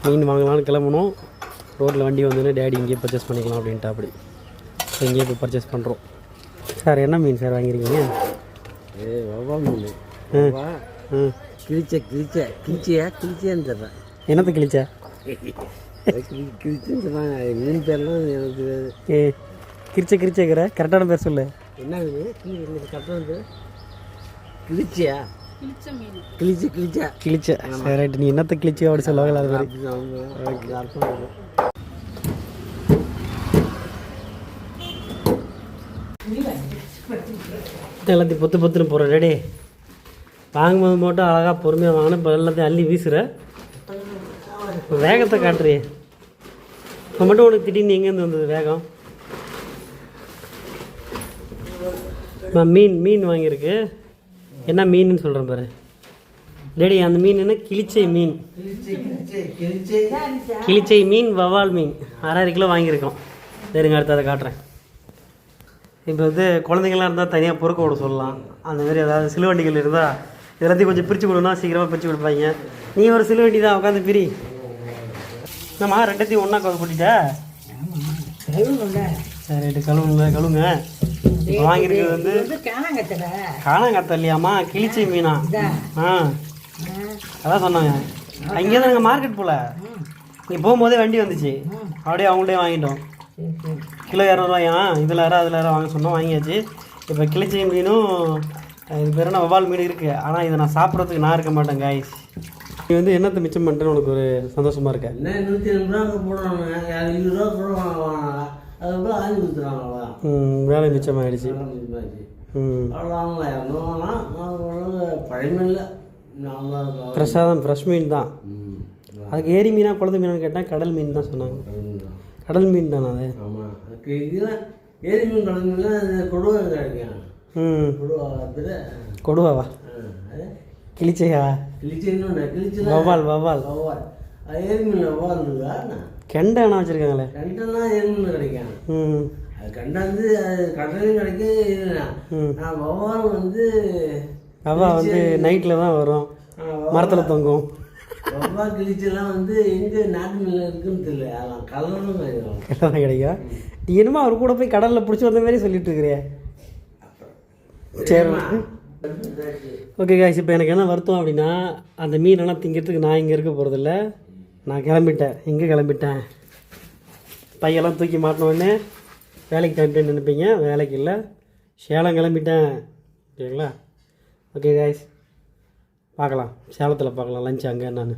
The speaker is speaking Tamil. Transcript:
மீன் வாங்கலாம்னு கிளம்பணும். ரோட்டில் வண்டி வந்தோடனே டேடி இங்கேயே பர்ச்சேஸ் பண்ணிக்கலாம் அப்படின்ட்டு அப்படி இங்கேயே போய் பர்ச்சேஸ் பண்ணுறோம். சார் என்ன மீன் சார் வாங்கியிருக்கீங்க? வவ்வா மீன். கிழிச்சேன்னு சொல்கிறேன். என்னத்தை கிழிச்சா? கிழிச்சுன்னு சொல்கிறாங்க. மீன் பேர்லாம் எனக்கு கிழிச்சேக்கிற கரெக்டான பேர் சொல்லு. என்ன மீன் கரெக்டான பேர்? கிழிச்சியா? கிழிச்ச. சரி ரைட்டு. நீ என்னத்தை கிழிச்சியோ அப்படி சொல்லுவாங்களா அது மாதிரி அர்த்தம். எல்லாத்தையும் பொத்துன்னு போகிற ரெடி. வாங்கும்போது மட்டும் அழகாக பொறுமையாக வாங்கினேன். இப்போ எல்லாத்தையும் அள்ளி வீசுகிற வேகத்தை காட்டுறியே. இப்போ மட்டும் உனக்கு திடீர்னு எங்கேருந்து வந்தது வேகம்? மீன் வாங்கியிருக்கு. என்ன மீன்னு சொல்கிறேன் பாரு டேடி. அந்த மீன் என்ன? கிழிச்சை மீன். கிழிச்சை மீன், வவ்வால் மீன் 6.5 கிலோ வாங்கியிருக்கோம். சரிங்க, அடுத்து அதை காட்டுறேன். இப்போ வந்து குழந்தைங்களாம் இருந்தால் தனியாக பொறுக்க விட சொல்லலாம். அந்தமாரி ஏதாவது சிலுவண்டிகள் இருந்தால் எல்லாத்தையும் கொஞ்சம் பிரித்து கொடுனா சீக்கிரமாக பிரித்து கொடுப்பாங்க. நீ ஒரு சிலுவண்டி தான் உட்காந்து பிரி. என்னம்மா ரெண்டத்தையும் ஒன்றா கொட்டிட்ட? சரி ரைட்டு. கழுவுங்க. இப்போ வாங்கியிருக்கிறது வந்து காணாங்கத்தல்லையாம்மா, கிழிச்சை மீனா? அதான் சொன்னாங்க. அங்கேயே தான் நாங்கள் மார்க்கெட் போல். நீ போகும்போதே வண்டி வந்துச்சு, அப்படியே அவங்கள்டே வாங்கிட்டோம். கிலோ 200 இதில் அதில் வாங்க சொன்னோம், வாங்கியாச்சு. இப்போ கிழிச்சை மீனும் இது பேர் என்ன வவ்வால் மீன் இருக்குது. ஆனால் இதை நான் சாப்பிட்றதுக்கு நான் இருக்க மாட்டேன் காய்ஸ். நீ வந்து என்னத்தை மிச்சம் பண்ணுறேன்னு உனக்கு ஒரு சந்தோஷமாக இருக்கா? 180 போடுறாங்க, 20 ரூபா போடுவாங்க. அதுக்கப்புறம் 5 கொடுத்துருவாங்களா? வேலை மிச்சமாகிடுச்சு. பிரசாதம் ஃப்ரெஷ் மீன் தான். அதுக்கு ஏரி மீனா குளத்து மீனான்னு கேட்டால் கடல் மீன் தான் சொன்னாங்க. கடல் மீன் தானே அது? ஏரி மீன் கடல் மீன் கொடுவா கிடைக்கும். கொடுவாவா? கிழிச்சையா? வவ்வால் ஏரி மீன் வவ்வால் இருக்கா? கெண்டை என்ன வச்சுருக்காங்களே? கெண்டெல்லாம் ஏரி மீன் கிடைக்கும். அது கண்டை வந்து கடலையும் கிடைக்கும். வவ்வால் வந்து நைட்டில் தான் வரும், மரத்தில் தொங்கும். வவ்வால் கிழிச்செல்லாம் வந்து எங்கே நாட்டு மீன் இருக்குன்னு தெரியல. அதெல்லாம் கலரும் கிடைக்கும். நீ என்னமோ அவர் கூட போய் கடலில் பிடிச்சி வந்த மாதிரி சொல்லிட்டு இருக்கிறிய. சரி ஓகே காய்ஸ். இப்போ எனக்கு என்ன வருத்தம் அப்படின்னா, அந்த மீனெல்லாம் திங்கிறதுக்கு நான் இங்கே இருக்க போகிறதில்ல. நான் கிளம்பிட்டேன். பையெல்லாம் தூக்கி மாட்டினோடனே வேலைக்கு கிளம்பிட்டேன்னு நினைப்பீங்க. வேலைக்கு இல்லை, சேலம் கிளம்பிட்டேன். ஓகேங்களா? ஓகே காய்ஸ், பார்க்கலாம். சேலத்தில் பார்க்கலாம் லஞ்ச் அங்கே நான்